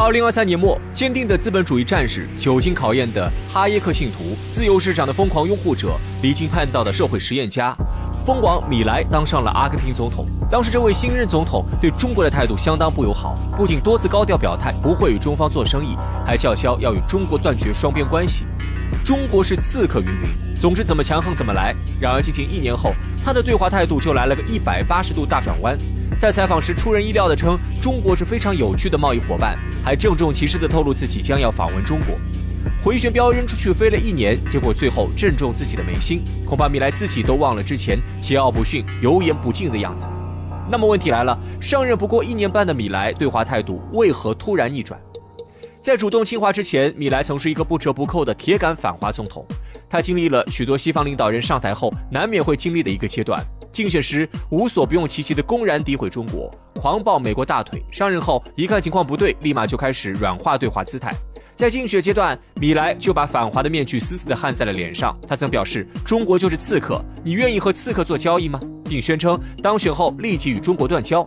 2023年末，坚定的资本主义战士、久经考验的哈耶克信徒、自由市场的疯狂拥护者、离经叛道的社会实验家，蜂王米莱当上了阿根廷总统。当时这位新任总统对中国的态度相当不友好，不仅多次高调表态不会与中方做生意，还叫嚣要与中国断绝双边关系。中国是刺客云云，总之怎么强横怎么来。然而仅仅1年后，他的对华态度就来了个180度大转弯。在采访时出人意料地称中国是非常有趣的贸易伙伴，还郑重其事地透露自己将要访问中国。回旋镖扔出去飞了1年，结果最后正中自己的眉心，恐怕米莱自己都忘了之前桀骜不驯、油盐不进的样子。那么问题来了，上任不过1年半的米莱对华态度为何突然逆转？在主动亲华之前，米莱曾是一个不折不扣的铁杆反华总统。他经历了许多西方领导人上台后难免会经历的一个阶段。竞选时无所不用其极的公然诋毁中国，狂抱美国大腿；上任后一看情况不对，立马就开始软化对华姿态。在竞选阶段，米莱就把反华的面具死死地焊在了脸上。他曾表示：“中国就是刺客，你愿意和刺客做交易吗？”并宣称当选后立即与中国断交。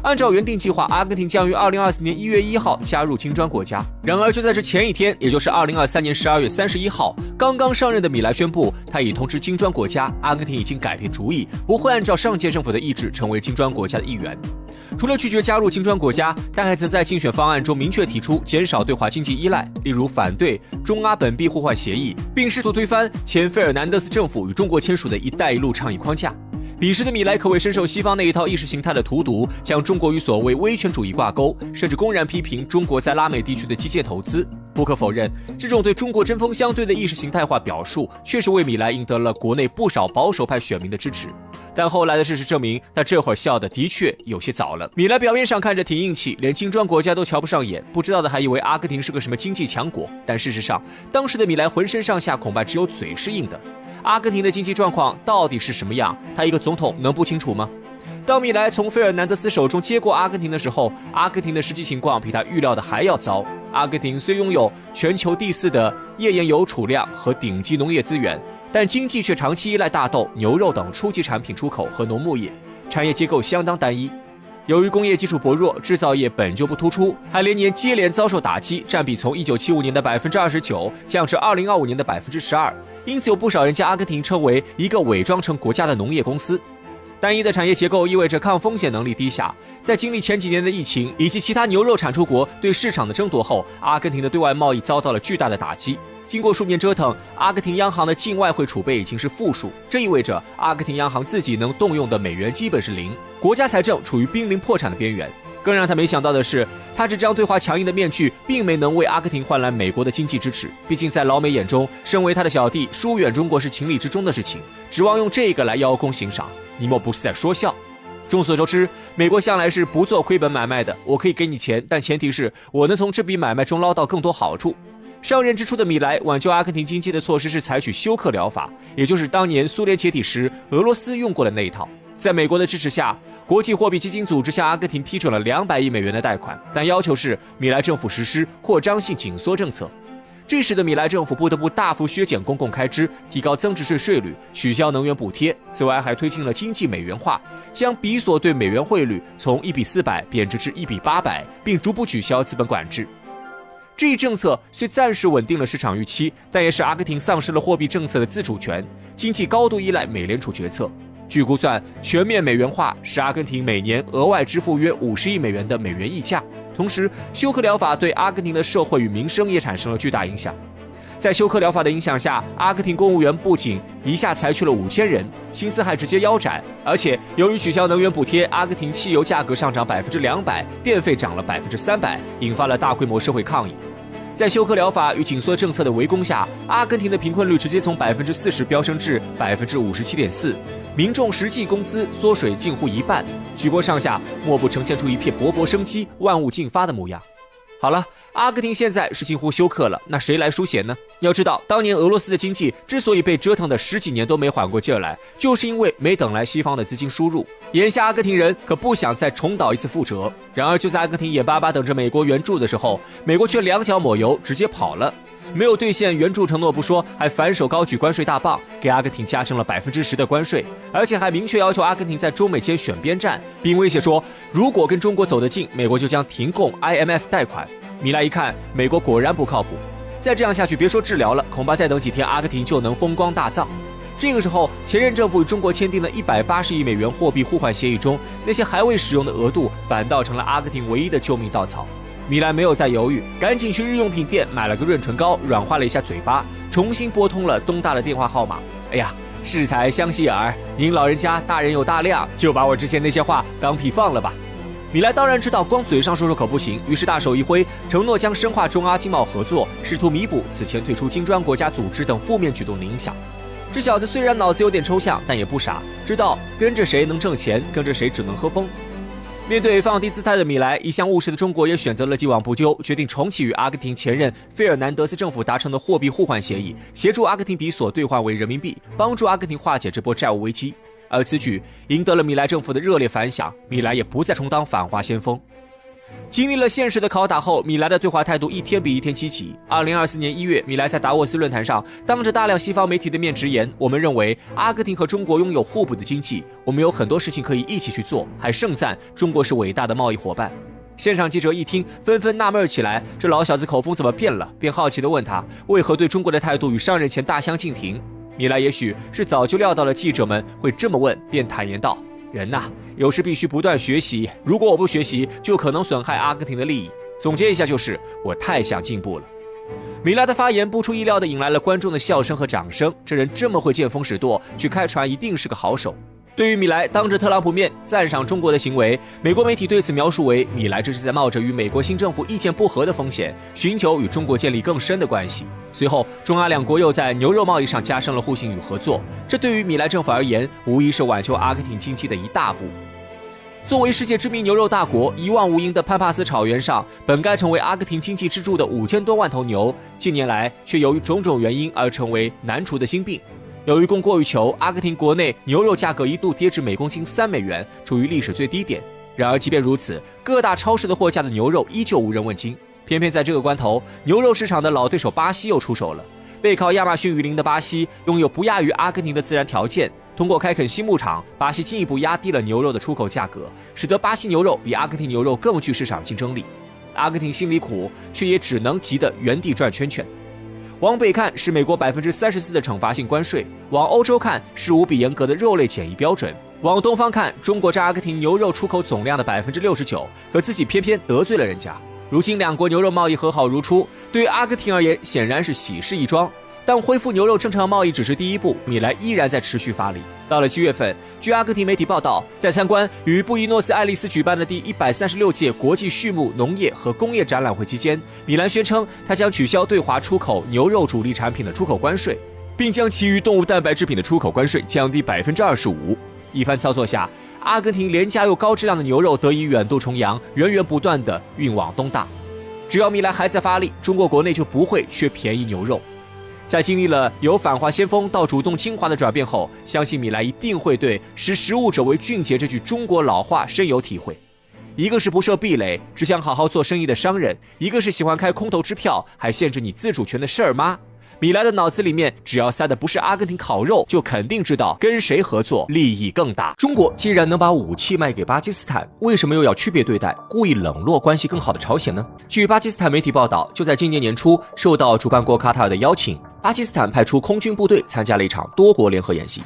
按照原定计划，阿根廷将于2024年1月1号加入金砖国家。然而就在这前一天，也就是2023年12月31号，刚刚上任的米莱宣布，他已通知金砖国家，阿根廷已经改变主意，不会按照上届政府的意志成为金砖国家的一员。除了拒绝加入金砖国家，他还曾在竞选方案中明确提出减少对华经济依赖，例如反对中阿本币互换协议，并试图推翻前费尔南德斯政府与中国签署的一带一路倡议框架。彼时的米莱可谓深受西方那一套意识形态的荼毒，将中国与所谓威权主义挂钩，甚至公然批评中国在拉美地区的基建投资。不可否认，这种对中国针锋相对的意识形态化表述，确实为米莱赢得了国内不少保守派选民的支持。但后来的事实证明，他这会儿笑的的确有些早了。米莱表面上看着挺硬气，连金砖国家都瞧不上眼，不知道的还以为阿根廷是个什么经济强国。但事实上，当时的米莱浑身上下恐怕只有嘴是硬的。阿根廷的经济状况到底是什么样，他一个总统能不清楚吗？当米莱从费尔南德斯手中接过阿根廷的时候，阿根廷的实际情况比他预料的还要糟。阿根廷虽拥有全球第4的页岩油储量和顶级农业资源，但经济却长期依赖大豆、牛肉等初级产品出口和农牧业，产业结构相当单一。由于工业基础薄弱，制造业本就不突出，还连年接连遭受打击，占比从1975年的29%降至2025年的12%，因此有不少人将阿根廷称为一个伪装成国家的农业公司。单一的产业结构意味着抗风险能力低下，在经历前几年的疫情以及其他牛肉产出国对市场的争夺后，阿根廷的对外贸易遭到了巨大的打击。经过数年折腾，阿根廷央行的净外汇储备已经是负数，这意味着阿根廷央行自己能动用的美元基本是0，国家财政处于濒临破产的边缘。更让他没想到的是，他这张对华强硬的面具并没能为阿根廷换来美国的经济支持。毕竟在老美眼中，身为他的小弟疏远中国是情理之中的事情，指望用这个来邀功行赏，你莫不是在说笑？众所周知，美国向来是不做亏本买卖的，我可以给你钱，但前提是我能从这笔买卖中捞到更多好处。上任之初的米莱挽救阿根廷经济的措施是采取休克疗法，也就是当年苏联解体时俄罗斯用过的那一套。在美国的支持下，国际货币基金组织向阿根廷批准了200亿美元的贷款，但要求是米莱政府实施扩张性紧缩政策。这使得米莱政府不得不大幅削减公共开支，提高增值税税率，取消能源补贴。此外，还推进了经济美元化，将比索对美元汇率从1:400贬值至1:800，并逐步取消资本管制。这一政策虽暂时稳定了市场预期，但也使阿根廷丧失了货币政策的自主权，经济高度依赖美联储决策。据估算，全面美元化使阿根廷每年额外支付约50亿美元的美元溢价。同时，休克疗法对阿根廷的社会与民生也产生了巨大影响。在休克疗法的影响下，阿根廷公务员不仅一下裁去了5000人，薪资还直接腰斩。而且，由于取消能源补贴，阿根廷汽油价格上涨200%，电费涨了300%，引发了大规模社会抗议。在休克疗法与紧缩政策的围攻下，阿根廷的贫困率直接从40%飙升至57.4%，民众实际工资缩水近乎一半，举国上下莫不呈现出一片勃勃生机、万物竞发的模样。好了，阿根廷现在是近乎休克了，那谁来输血呢？要知道，当年俄罗斯的经济之所以被折腾的10几年都没缓过劲儿来，就是因为没等来西方的资金输入。眼下阿根廷人可不想再重蹈一次覆辙。然而就在阿根廷眼巴巴等着美国援助的时候，美国却两脚抹油直接跑了。没有兑现援助承诺不说，还反手高举关税大棒，给阿根廷加征了10%的关税，而且还明确要求阿根廷在中美间选边站，并威胁说，如果跟中国走得近，美国就将停供 IMF 贷款。米莱一看，美国果然不靠谱，再这样下去，别说治疗了，恐怕再等几天，阿根廷就能风光大葬。这个时候，前任政府与中国签订了180亿美元货币互换协议中，那些还未使用的额度，反倒成了阿根廷唯一的救命稻草。米莱没有再犹豫，赶紧去日用品店买了个润唇膏，软化了一下嘴巴，重新拨通了东大的电话号码。哎呀，适才相稀耳，您老人家大人有大量，就把我之前那些话当屁放了吧。米莱当然知道光嘴上说说可不行，于是大手一挥，承诺将深化中阿经贸合作，试图弥补此前退出金砖国家组织等负面举动的影响。这小子虽然脑子有点抽象，但也不傻，知道跟着谁能挣钱，跟着谁只能喝风。面对放低姿态的米莱，一向务实的中国也选择了既往不咎，决定重启与阿根廷前任费尔南德斯政府达成的货币互换协议，协助阿根廷比索兑换为人民币，帮助阿根廷化解这波债务危机。而此举赢得了米莱政府的热烈反响，米莱也不再充当反华先锋。经历了现实的拷打后，米莱的对华态度一天比一天积极。2024年1月，米莱在达沃斯论坛上当着大量西方媒体的面直言：“我们认为阿根廷和中国拥有互补的经济，我们有很多事情可以一起去做。”还盛赞中国是伟大的贸易伙伴。现场记者一听，纷纷纳闷起来：这老小子口风怎么变了？便好奇地问他，为何对中国的态度与上任前大相径庭？米莱也许是早就料到了记者们会这么问，便坦言道：“人呐，有时必须不断学习。如果我不学习，就可能损害阿根廷的利益。总结一下就是，我太想进步了。”米莱的发言不出意料地引来了观众的笑声和掌声。这人这么会见风使舵，去开船一定是个好手。对于米莱当着特朗普面赞赏中国的行为，美国媒体对此描述为：米莱这是在冒着与美国新政府意见不合的风险，寻求与中国建立更深的关系。随后，中阿两国又在牛肉贸易上加深了互信与合作，这对于米莱政府而言，无疑是挽救阿根廷经济的一大步。作为世界知名牛肉大国，一望无垠的潘帕斯草原上，本该成为阿根廷经济支柱的5000多万头牛，近年来却由于种种原因而成为难除的心病。由于供过于求，阿根廷国内牛肉价格一度跌至每公斤3美元，处于历史最低点。然而即便如此，各大超市的货架的牛肉依旧无人问津。偏偏在这个关头，牛肉市场的老对手巴西又出手了。背靠亚马逊雨林的巴西，拥有不亚于阿根廷的自然条件，通过开垦新牧场，巴西进一步压低了牛肉的出口价格，使得巴西牛肉比阿根廷牛肉更具市场竞争力。阿根廷心里苦，却也只能急得原地转圈圈。往北看是美国34%的惩罚性关税，往欧洲看是无比严格的肉类检疫标准，往东方看中国占阿根廷牛肉出口总量的69%，可自己偏偏得罪了人家。如今两国牛肉贸易和好如初，对于阿根廷而言显然是喜事一桩。但恢复牛肉正常贸易只是第一步，米莱依然在持续发力。到了7月份，据阿根廷媒体报道，在参观于布宜诺斯艾利斯举办的第136届国际畜牧、农业和工业展览会期间，米兰宣称他将取消对华出口牛肉主力产品的出口关税，并将其余动物蛋白制品的出口关税降低25%。一番操作下，阿根廷廉价又高质量的牛肉得以远渡重洋，源源不断地运往东大。只要米莱还在发力，中国国内就不会缺便宜牛肉。在经历了由反华先锋到主动亲华的转变后，相信米莱一定会对识时务者为俊杰这句中国老话深有体会。一个是不设壁垒，只想好好做生意的商人，一个是喜欢开空头支票还限制你自主权的事儿妈。米莱的脑子里面只要塞的不是阿根廷烤肉，就肯定知道跟谁合作利益更大。中国既然能把武器卖给巴基斯坦，为什么又要区别对待故意冷落关系更好的朝鲜呢？据巴基斯坦媒体报道，就在今年年初，受到主办国卡塔尔的邀请，巴基斯坦派出空军部队参加了一场多国联合演习。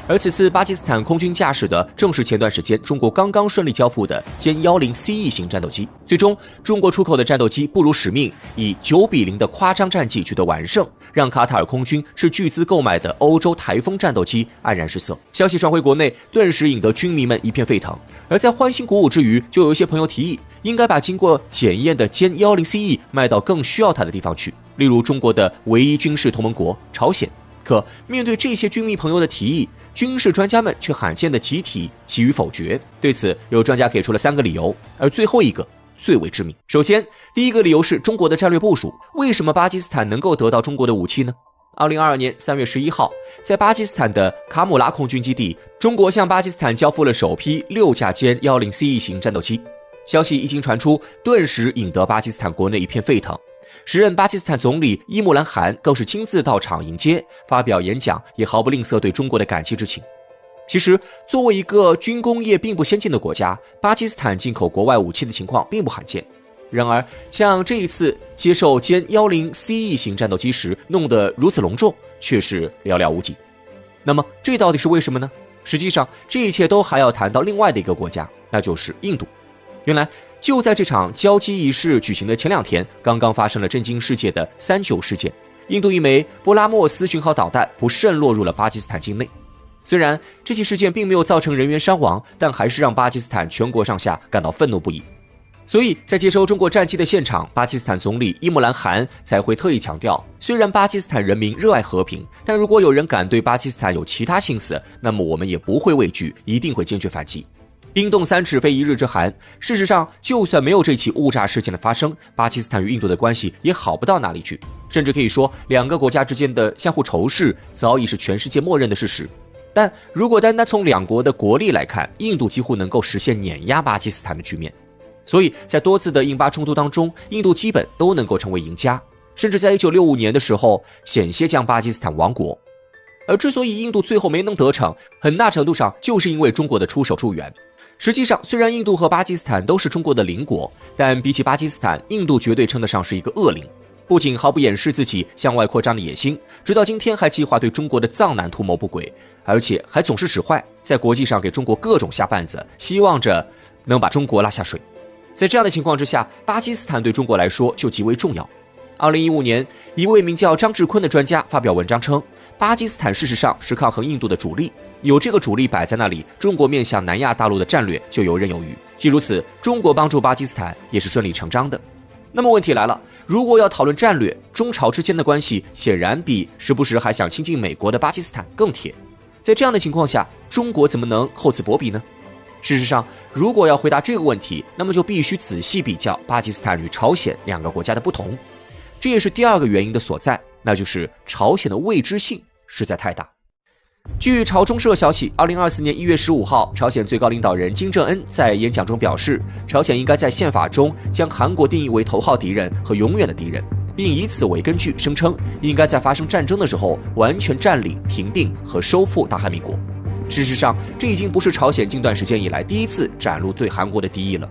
而此次巴基斯坦空军驾驶的正是前段时间中国刚刚顺利交付的歼10CE 型战斗机。最终，中国出口的战斗机不辱使命，以9-0的夸张战绩取得完胜，让卡塔尔空军斥巨资购买的欧洲台风战斗机黯然失色。消息传回国内，顿时引得军迷们一片沸腾。而在欢欣鼓舞之余，就有一些朋友提议，应该把经过检验的歼10CE卖到更需要它的地方去，例如中国的唯一军事同盟国朝鲜。可面对这些军迷朋友的提议，军事专家们却罕见的集体给予否决。对此，有专家给出了3个理由，而最后一个最为致命。首先，第一个理由是中国的战略部署。为什么巴基斯坦能够得到中国的武器呢？2022年3月11号，在巴基斯坦的卡姆拉空军基地，中国向巴基斯坦交付了首批6架歼10CE 型战斗机。消息一经传出，顿时引得巴基斯坦国内一片沸腾。时任巴基斯坦总理伊姆兰汗更是亲自到场迎接，发表演讲，也毫不吝啬对中国的感激之情。其实，作为一个军工业并不先进的国家，巴基斯坦进口国外武器的情况并不罕见。然而，像这一次接受歼10CE 型战斗机时弄得如此隆重，却是寥寥无几。那么，这到底是为什么呢？实际上，这一切都还要谈到另外的一个国家，那就是印度。原来，就在这场交机仪式举行的前2天，刚刚发生了震惊世界的39事件。印度一枚布拉莫斯巡航导弹不慎落入了巴基斯坦境内。虽然这起事件并没有造成人员伤亡，但还是让巴基斯坦全国上下感到愤怒不已。所以在接收中国战机的现场，巴基斯坦总理伊姆兰汗才会特意强调，虽然巴基斯坦人民热爱和平，但如果有人敢对巴基斯坦有其他心思，那么我们也不会畏惧，一定会坚决反击。冰冻3尺非一日之寒。事实上，就算没有这起误炸事件的发生，巴基斯坦与印度的关系也好不到哪里去，甚至可以说两个国家之间的相互仇视早已是全世界默认的事实。但如果单单从两国的国力来看，印度几乎能够实现碾压巴基斯坦的局面。所以在多次的印巴冲突当中，印度基本都能够成为赢家，甚至在1965年的时候险些将巴基斯坦亡国。而之所以印度最后没能得逞，很大程度上就是因为中国的出手助援。实际上，虽然印度和巴基斯坦都是中国的邻国，但比起巴基斯坦，印度绝对称得上是一个恶邻。不仅毫不掩饰自己向外扩张的野心，直到今天还计划对中国的藏南图谋不轨，而且还总是使坏，在国际上给中国各种下绊子，希望着能把中国拉下水。在这样的情况之下，巴基斯坦对中国来说就极为重要。2015年，一位名叫张志坤的专家发表文章称，巴基斯坦事实上是抗衡印度的主力，有这个主力摆在那里，中国面向南亚大陆的战略就游刃有余。既如此，中国帮助巴基斯坦也是顺理成章的。那么问题来了，如果要讨论战略，中朝之间的关系显然比时不时还想亲近美国的巴基斯坦更铁。在这样的情况下，中国怎么能厚此薄彼呢？事实上，如果要回答这个问题，那么就必须仔细比较巴基斯坦与朝鲜两个国家的不同。这也是第二个原因的所在，那就是朝鲜的未知性实在太大。据朝中社消息，2024年1月15号，朝鲜最高领导人金正恩在演讲中表示，朝鲜应该在宪法中将韩国定义为头号敌人和永远的敌人，并以此为根据声称应该在发生战争的时候完全占领、平定和收复大韩民国。事实上，这已经不是朝鲜近段时间以来第一次展露对韩国的敌意了。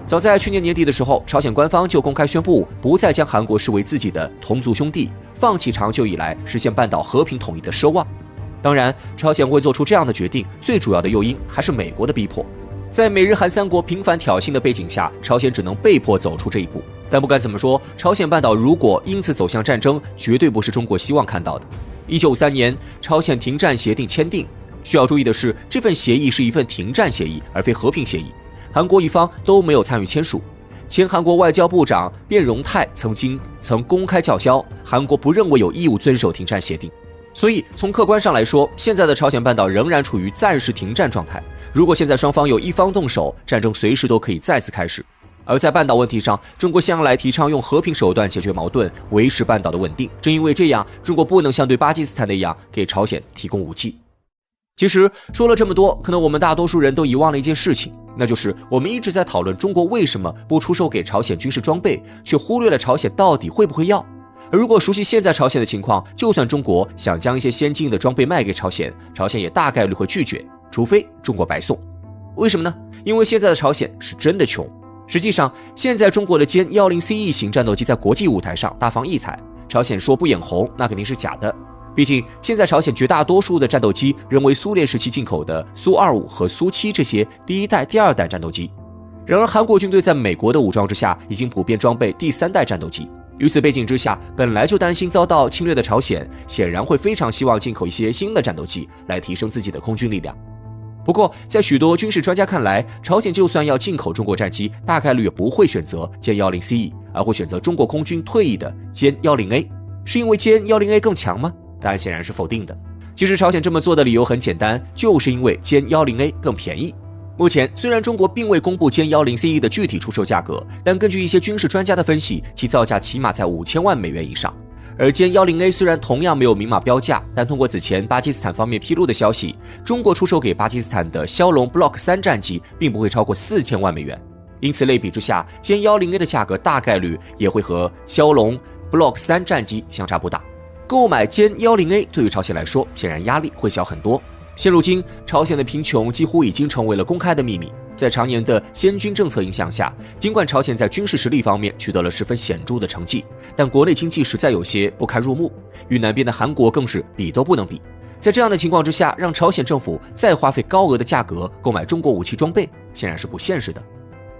早在去年年底的时候，朝鲜官方就公开宣布不再将韩国视为自己的同族兄弟，放弃长久以来实现半岛和平统一的奢望。当然，朝鲜会做出这样的决定，最主要的诱因还是美国的逼迫。在美日韩三国频繁挑衅的背景下，朝鲜只能被迫走出这一步。但不管怎么说，朝鲜半岛如果因此走向战争，绝对不是中国希望看到的。1953年，朝鲜停战协定签订。需要注意的是，这份协议是一份停战协议，而非和平协议。韩国一方都没有参与签署。前韩国外交部长卞荣泰曾公开叫嚣，韩国不认为有义务遵守停战协定。所以从客观上来说，现在的朝鲜半岛仍然处于暂时停战状态。如果现在双方有一方动手，战争随时都可以再次开始。而在半岛问题上，中国向来提倡用和平手段解决矛盾，维持半岛的稳定。正因为这样，中国不能像对巴基斯坦那样给朝鲜提供武器。其实说了这么多，可能我们大多数人都遗忘了一件事情，那就是我们一直在讨论中国为什么不出售给朝鲜军事装备，却忽略了朝鲜到底会不会要。而如果熟悉现在朝鲜的情况，就算中国想将一些先进的装备卖给朝鲜，朝鲜也大概率会拒绝，除非中国白送。为什么呢？因为现在的朝鲜是真的穷。实际上，现在中国的歼10CE 型战斗机在国际舞台上大放异彩，朝鲜说不眼红，那肯定是假的。毕竟，现在朝鲜绝大多数的战斗机仍为苏联时期进口的苏25和苏7这些第一代、第二代战斗机。然而，韩国军队在美国的武装之下，已经普遍装备第三代战斗机。于此背景之下，本来就担心遭到侵略的朝鲜，显然会非常希望进口一些新的战斗机来提升自己的空军力量。不过，在许多军事专家看来，朝鲜就算要进口中国战机，大概率也不会选择歼10CE，而会选择中国空军退役的歼10A。是因为歼10A更强吗？答案显然是否定的。其实朝鲜这么做的理由很简单，就是因为歼10A更便宜。目前虽然中国并未公布歼10CE的具体出售价格，但根据一些军事专家的分析，其造价起码在5000万美元以上。而歼10A虽然同样没有明码标价，但通过此前巴基斯坦方面披露的消息，中国出售给巴基斯坦的枭龙 Block 3战机并不会超过4000万美元。因此类比之下，歼10A的价格大概率也会和枭龙 Block 3战机相差不大。购买歼10A对于朝鲜来说，显然压力会小很多。现如今，朝鲜的贫穷几乎已经成为了公开的秘密。在常年的先军政策影响下，尽管朝鲜在军事实力方面取得了十分显著的成绩，但国内经济实在有些不堪入目，与南边的韩国更是比都不能比。在这样的情况之下，让朝鲜政府再花费高额的价格购买中国武器装备，显然是不现实的。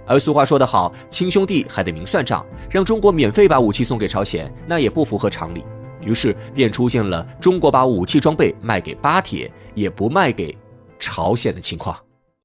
而俗话说得好，亲兄弟还得明算账，让中国免费把武器送给朝鲜，那也不符合常理。于是便出现了中国把武器装备卖给巴铁，也不卖给朝鲜的情况。